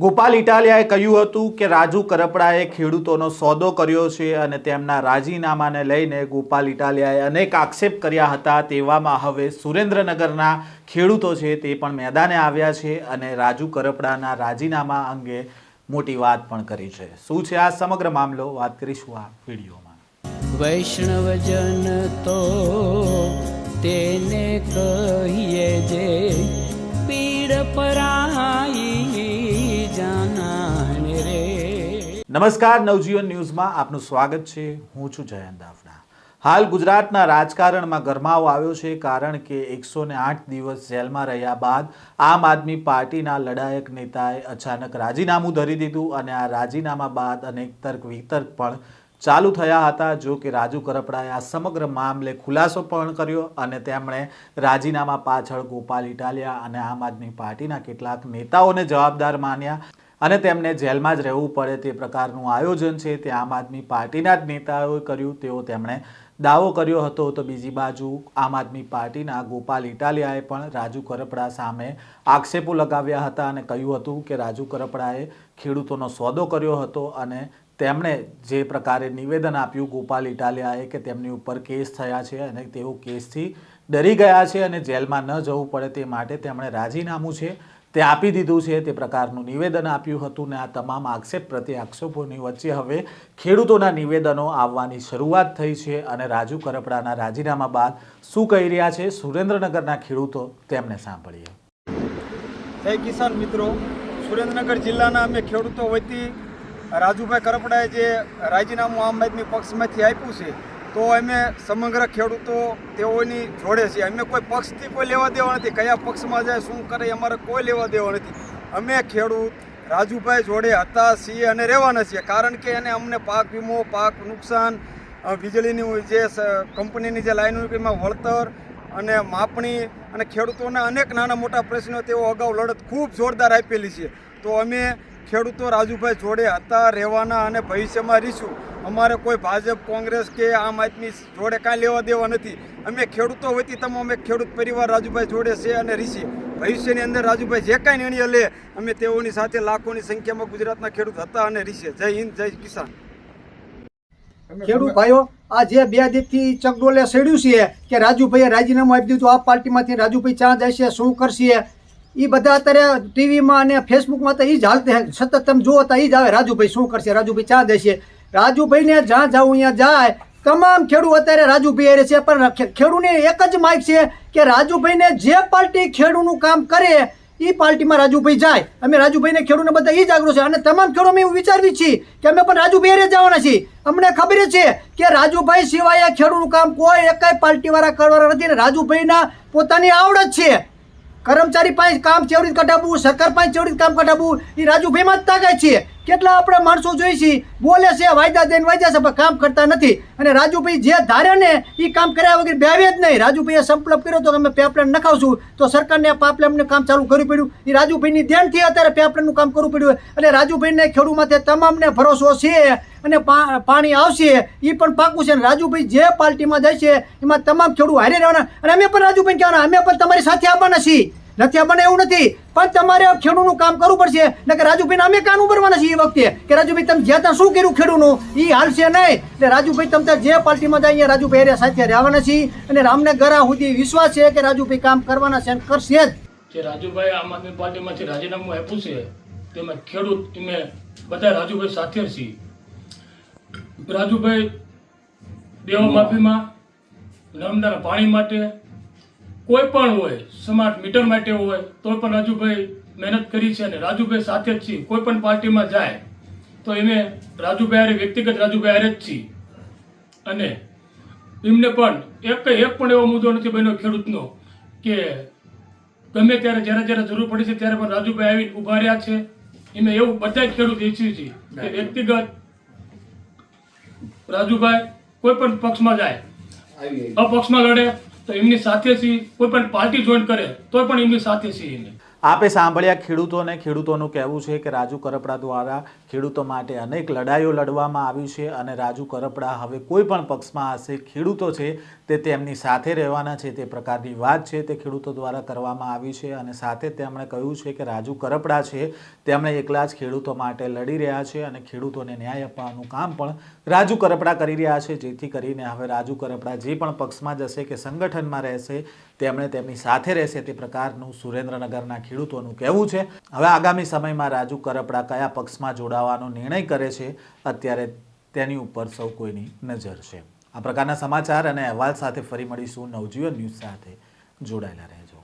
ગોપાલ ઇટાલિયાએ કહ્યું હતું કે રાજુ કરપડાએ ખેડૂતોનો સોદો કર્યો છે અને તેમના રાજીનામાને લઈને ગોપાલ ઇટાલિયાએ અનેક આક્ષેપ કર્યા હતા। તેવામાં હવે સુરેન્દ્રનગરના ખેડૂતો છે તે પણ મેદાને આવ્યા છે અને રાજુ કરપડાના રાજીનામા અંગે મોટી વાત પણ કરી છે। શું છે આ સમગ્ર મામલો, વાત કરીશું આ વિડીયોમાં। વૈષ્ણવજન તો તેને કહીએ જે પીડ પરાઈ જાનાને રે। નમસ્કાર, નવજીવન ન્યૂઝમાં આપનું સ્વાગત છે। હું છું જયંત દાફડા। હાલ ગુજરાતના રાજકારણમાં ગરમાવો આવ્યો છે, કારણ કે 108 દિવસ જેલમાં રહ્યા બાદ આમ આદમી પાર્ટીના લડાયક નેતાએ અચાનક રાજીનામું ધરી દીધું અને આ રાજીનામા બાદ અનેક તર્ક વિતર્ક પણ ચાલુ થયા હતા। જો કે રાજુ કરપડાએ આ સમગ્ર મામલે ખુલાસો પણ કર્યો અને તેમણે રાજીનામા પાછળ ગોપાલ ઇટાલિયા અને આમ આદમી પાર્ટીના કેટલાક નેતાઓને જવાબદાર માન્યા અને તેમને જેલમાં જ રહેવું પડે તે પ્રકારનું આયોજન છે તે આમ આદમી પાર્ટીના જ નેતાઓએ કર્યું તેવો તેમણે દાવો કર્યો હતો। તો બીજી બાજુ આમ આદમી પાર્ટીના ગોપાલ ઇટાલિયાએ પણ રાજુ કરપડા સામે આક્ષેપો લગાવ્યા હતા અને કહ્યું હતું કે રાજુ કરપડાએ ખેડૂતોનો સોદો કર્યો હતો અને તેમણે જે પ્રકારે નિવેદન આપ્યું ગોપાલ ઇટાલિયાએ કે તેમની ઉપર કેસ થયા છે અને તેઓ કેસથી ડરી ગયા છે અને જેલમાં ન જવું પડે તે માટે તેમણે રાજીનામું છે તે આપી દીધું છે તે પ્રકારનું નિવેદન આપ્યું હતું ને આ તમામ આક્ષેપ પ્રત્યે આક્ષેપોની વચ્ચે હવે ખેડૂતોના નિવેદનો આવવાની શરૂઆત થઈ છે અને રાજુ કરપડાના રાજીનામા બાદ શું કહી રહ્યા છે સુરેન્દ્રનગરના ખેડૂતો તેમને સાંભળીએ। જય કિસાન મિત્રો, સુરેન્દ્રનગર જિલ્લાના અમે ખેડૂતો વતી રાજુભાઈ કરપડાએ જે રાજીનામું આમ આદમી પક્ષમાંથી આપ્યું છે તો અમે સમગ્ર ખેડૂતો તેઓની જોડે છીએ। અમે કોઈ પક્ષથી કોઈ લેવા દેવા નથી, કયા પક્ષમાં જાય શું કરે અમારે કોઈ લેવા દેવા નથી। અમે ખેડૂત રાજુભાઈ જોડે હતા છીએ અને રહેવાના છીએ, કારણ કે એને અમને પાક વીમો, પાક નુકસાન, વીજળીની જે કંપનીની જે લાઈનો એમાં વળતર અને માપણી અને ખેડૂતોના અનેક નાના મોટા પ્રશ્નો તેઓ અગાઉ લડત ખૂબ જોરદાર આપેલી છે। તો અમે ખેડૂતો રાજુભાઈ જોડે હતા, રહેવાના અને ભવિષ્યમાં રહીશું। અમારે કોઈ ભાજપ, કોંગ્રેસ કે આમ આદમી જોડે કાંઈ લેવા દેવા નથી। અમે ખેડૂતો વતી તમામ એક ખેડૂત પરિવાર રાજુભાઈ જોડે છે અને રહીશું। ભવિષ્યની અંદર રાજુભાઈ જે કાંઈ નિર્ણય લે અમે તેઓની સાથે લાખોની સંખ્યામાં ગુજરાતના ખેડૂત હતા અને રહીશું। જય હિન્દ, જય કિસાન। ખેડૂત ભાઈઓ, આ જે 2 દિવસથી ચકડોલે સડ્યું છે કે રાજુભાઈએ રાજીનામું આપી દીધું, આ પાર્ટીમાંથી રાજુભાઈ ચા જશે, શું કરશે, એ બધા અત્યારે ટીવીમાં અને ફેસબુકમાં તો એ જ હાલતે સતત તમે જુઓ તો એ જ આવે, રાજુભાઈ શું કરશે, રાજુભાઈ ચા દેશે। રાજુભાઈને જ્યાં જાઉં અહીંયા જાય તમામ ખેડૂત અત્યારે રાજુભાઈ રહે છે, પણ ખેડૂતની એક જ માગ છે કે રાજુભાઈને જે પાર્ટી ખેડૂતનું કામ કરે એ પાર્ટીમાં રાજુભાઈ જાય। અમે રાજુભાઈને ખેડૂતને બધા એ જ આગ્રહ છે અને તમામ ખેડૂત અમે એવું વિચારવી છીએ કે અમે પણ રાજુભાઈ જવાના છીએ। અમને ખબર છે કે રાજુભાઈ સિવાય ખેડૂતનું કામ કોઈ એકાય પાર્ટીવાળા કરવાના નથી અને રાજુભાઈના પોતાની આવડત છે। કર્મચારી પાસે કામ કેવી રીતે કઢાવવું, સરકાર પાસે કેવી રીતે કામ કઢાવવું એ રાજુભાઈમાં જ તાકાત છે। કેટલા આપણે માણસો જોઈ છીએ બોલે છે, વાયદા દઈને વાયદા છે પણ કામ કરતા નથી અને રાજુભાઈ જે ધારે ને એ કામ કર્યા વગર બેવે જ નહીં। રાજુભાઈએ સંકલ્પ કર્યો તો અમે પેપલાઇન નખાવશું તો સરકારને પાઇપલાઇનનું કામ ચાલુ કરવું પડ્યું, એ રાજુભાઈની ધ્યાનથી અત્યારે પેપલાઇનનું કામ કરવું પડ્યું અને રાજુભાઈને ખેડૂત માટે તમામને ભરોસો છે અને પાણી આવશે એ પણ પાકું છે। રાજુભાઈ જે પાર્ટીમાં જાય છે એમાં તમામ ખેડૂત હારે રહેવાના અને અમે પણ રાજુભાઈ કહેવાના અમે પણ તમારી સાથે આવવાના છીએ, નથી આવવાના એવું નથી, પણ તમારે ખેડૂતનું કામ કરવું પડશે ને કે રાજુભાઈને અમે કામ ઉભરવાના છીએ એ વખતે કે રાજુભાઈ તમે જ્યાં ત્યાં શું કર્યું ખેડૂતનું એ હાલશે નહીં। એટલે રાજુભાઈ તમે જે પાર્ટીમાં જાય રાજુભાઈ સાથે રહેવાના છીએ અને રામને ગરા સુધી વિશ્વાસ છે કે રાજુભાઈ કામ કરવાના છે અને કરશે જ। જે રાજુભાઈ આમ આદમી પાર્ટીમાંથી રાજીનામું આપ્યું છે તેમાં ખેડૂત અમે બધા રાજુભાઈ સાથે છીએ। રાજુભાઈ દેવા માફીમાં, નર્મદાના પાણી માટે, કોઈ પણ હોય, સ્માર્ટ મીટર માટે હોય તો પણ રાજુભાઈ મહેનત કરી છે અને રાજુભાઈ સાથે જ છીએ। કોઈ પણ પાર્ટીમાં જાય તો અમે રાજુભાઈ વ્યક્તિગત રાજુભાઈ હારે જ છીએ અને એમને પણ એક પણ એવો મુદ્દો નથી બન્યો ખેડૂતનો કે ગમે ત્યારે જ્યારે જરૂર પડી છે ત્યારે પણ રાજુભાઈ આવીને ઊભા રહ્યા છે। અમે એવું બધા ખેડૂત ઈચ્છીએ છીએ કે વ્યક્તિગત રાજુભાઈ કોઈ પણ પક્ષમાં જાય, અપક્ષમાં લડે તો એમની સાથે છીએ, કોઈ પણ પાર્ટી જોઈન કરે તો પણ એમની સાથે છીએ। આપે સાંભળ્યા ખેડૂતોને ખેડૂતોનું કહેવું છે કે રાજુ કરપડા દ્વારા ખેડૂતો માટે અનેક લડાઈઓ લડવામાં આવી છે અને રાજુ કરપડા હવે કોઈ પણ પક્ષમાં હશે, ખેડૂતો છે તે તેમની સાથે રહેવાના છે તે પ્રકારની વાત છે તે ખેડૂતો દ્વારા કરવામાં આવી છે. અને સાથે તેમણે કહ્યું છે કે રાજુ કરપડા છે તેમણે એકલા જ ખેડૂતો માટે લડી રહ્યા છે અને ખેડૂતોને ન્યાય અપાવવાનું કામ પણ રાજુ કરપડા કરી રહ્યા છે, જેથી કરીને હવે રાજુ કરપડા જે પણ પક્ષમાં જશે કે સંગઠનમાં રહેશે તેમણે તેમની સાથે રહેશે તે પ્રકારનું સુરેન્દ્રનગરના ખેડૂતોનું કહેવું છે. હવે આગામી સમયમાં રાજુ કરપડા કયા પક્ષમાં જોડાવાનો નિર્ણય કરે છે અત્યારે તેની ઉપર સૌ કોઈની નજર છે. આ પ્રકારના સમાચાર અને અહેવાલ સાથે ફરી મળીશું. નવજીવન ન્યૂઝ સાથે જોડાયેલા રહેજો.